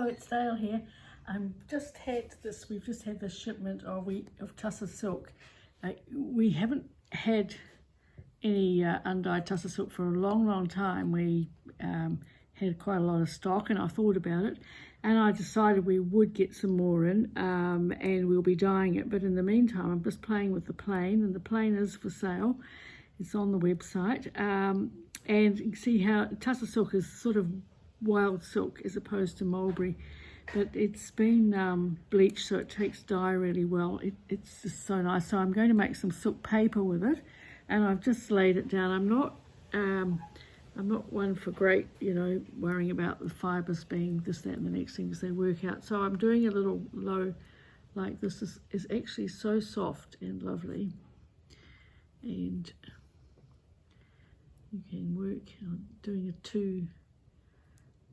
Hello, it's Dale here. We've just had this shipment of tussah silk. We haven't had any undyed tussah silk for a long time. We had quite a lot of stock, and I thought about it, and I decided we would get some more in, and we'll be dyeing it. But in the meantime, I'm just playing with the plain, and the plain is for sale. It's on the website, and you can see how tussah silk is sort of wild silk as opposed to mulberry, but it's been bleached, so it takes dye really well. It's just so nice. So I'm going to make some silk paper with it, and I've just laid it down. I'm not one for great, worrying about the fibres being this, that, and the next thing as they work out. So I'm doing a little low like this. Is actually so soft and lovely, and you can work on doing a 2.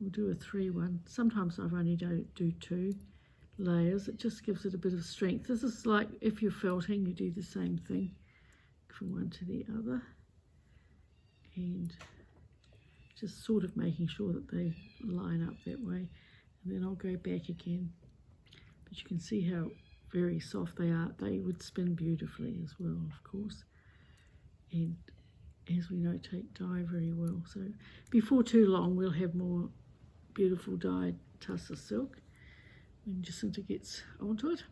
We'll do a 3 one. Sometimes I've only do 2 layers. It just gives it a bit of strength. This is like if you're felting, you do the same thing from one to the other, and just sort of making sure that they line up that way. And then I'll go back again. But you can see how very soft they are. They would spin beautifully as well, of course. And as we know, take dye very well. So before too long, we'll have more beautiful dyed tussah silk when Jacinta gets onto it.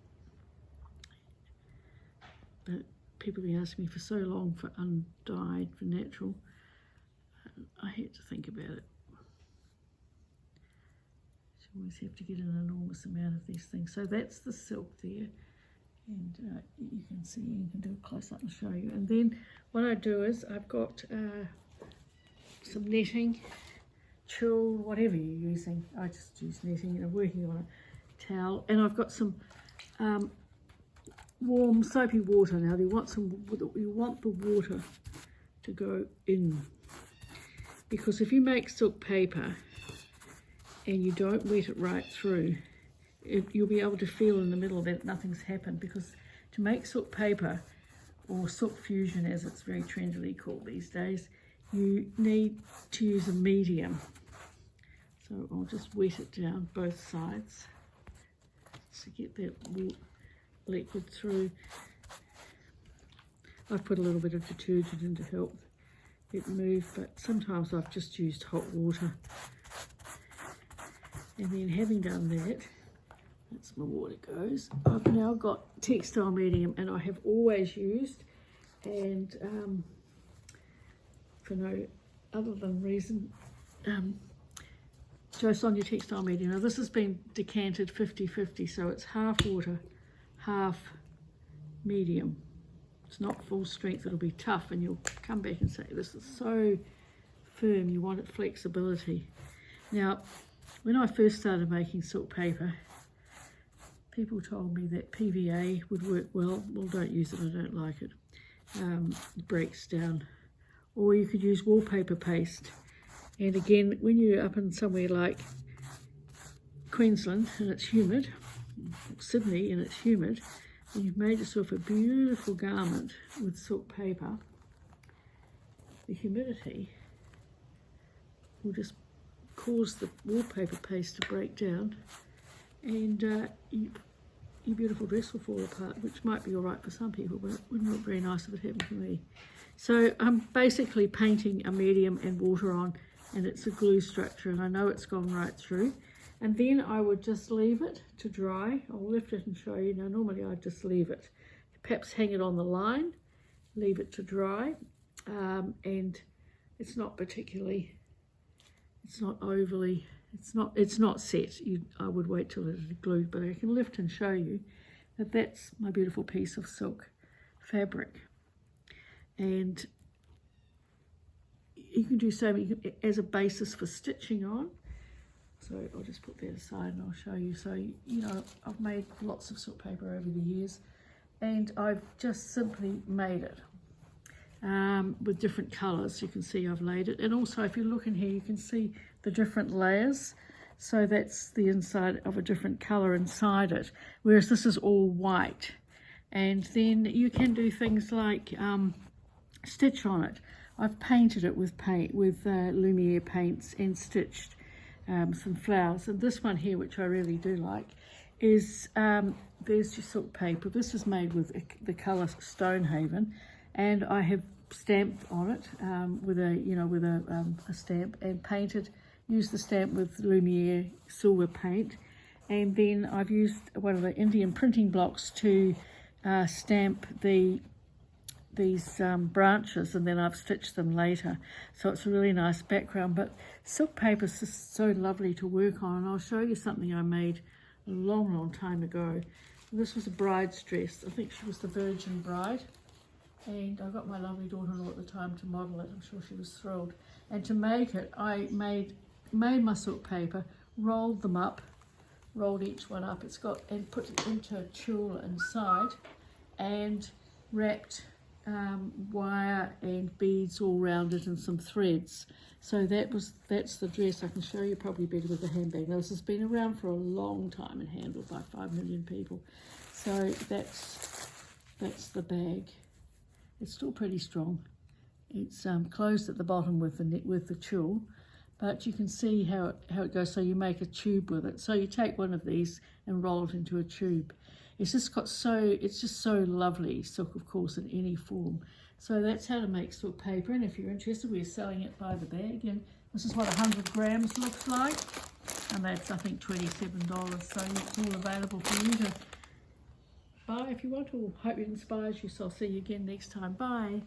But people have been asking me for so long for undyed, for natural. I had to think about it. You always have to get an enormous amount of these things. So that's the silk there, and you can see, you can do a close up and show you. And then what I do is I've got some netting, tulle, whatever you're using. I just use netting, and I'm working on a towel, and I've got some warm soapy water. Now you want the water to go in, because if you make silk paper and you don't wet it right through, you'll be able to feel in the middle that nothing's happened. Because to make silk paper, or silk fusion as it's very trendily called these days, you need to use a medium. So I'll just wet it down both sides to get that liquid through. I've put a little bit of detergent in to help it move, but sometimes I've just used hot water. And then having done that, that's my water goes. I've now got textile medium, and I have always used, and for no other than reason, just on your textile medium. Now this has been decanted 50-50, so it's half water, half medium. It's not full strength. It'll be tough, and you'll come back and say, this is so firm, you want it flexibility. Now, when I first started making silk paper, people told me that PVA would work well. Well, don't use it, I don't like it. It breaks down. Or you could use wallpaper paste. And again, when you're up in somewhere like Queensland and it's humid, Sydney and it's humid, and you've made yourself a beautiful garment with silk paper, the humidity will just cause the wallpaper paste to break down, and your beautiful dress will fall apart, which might be all right for some people, but it wouldn't look very nice if it happened to me. So I'm basically painting a medium and water on, and it's a glue structure, and I know it's gone right through. And then I would just leave it to dry. I'll lift it and show you. Now normally I'd just leave it, perhaps hang it on the line, leave it to dry, and it's not particularly, it's not overly, it's not set. I would wait till it is glued, but I can lift and show you that that's my beautiful piece of silk fabric. And you can do so many as a basis for stitching on. So I'll just put that aside and I'll show you. So, I've made lots of silk paper over the years, and I've just simply made it with different colours. You can see I've laid it. And also if you look in here, you can see the different layers. So that's the inside of a different colour inside it, whereas this is all white. And then you can do things like stitch on it. I've painted it with Lumiere paints and stitched some flowers. And this one here, which I really do like, is there's your silk paper. This is made with the colour Stonehaven, and I have stamped on it with a stamp, and used the stamp with Lumiere silver paint, and then I've used one of the Indian printing blocks to stamp these branches, and then I've stitched them later. So it's a really nice background. But silk paper is just so lovely to work on, and I'll show you something I made a long time ago. This was a bride's dress. I think she was the Virgin Bride, and I got my lovely daughter-in-law at the time to model it. I'm sure she was thrilled. And to make it, I made my silk paper, rolled them up, rolled each one up, and put it into a tulle inside, and wrapped wire and beads all around it and some threads. So that's the dress. I can show you probably better with the handbag. Now, this has been around for a long time and handled by 5 million people. So that's the bag. It's still pretty strong. It's closed at the bottom with the tulle, but you can see how it goes. So you make a tube with it. So you take one of these and roll it into a tube. It's just so lovely, silk, of course, in any form. So that's how to make silk paper, and if you're interested, we're selling it by the bag, and this is what 100 grams looks like, and that's, I think, $27. So it's all available for you to buy if you want to. Hope it inspires you, so I'll see you again next time. Bye.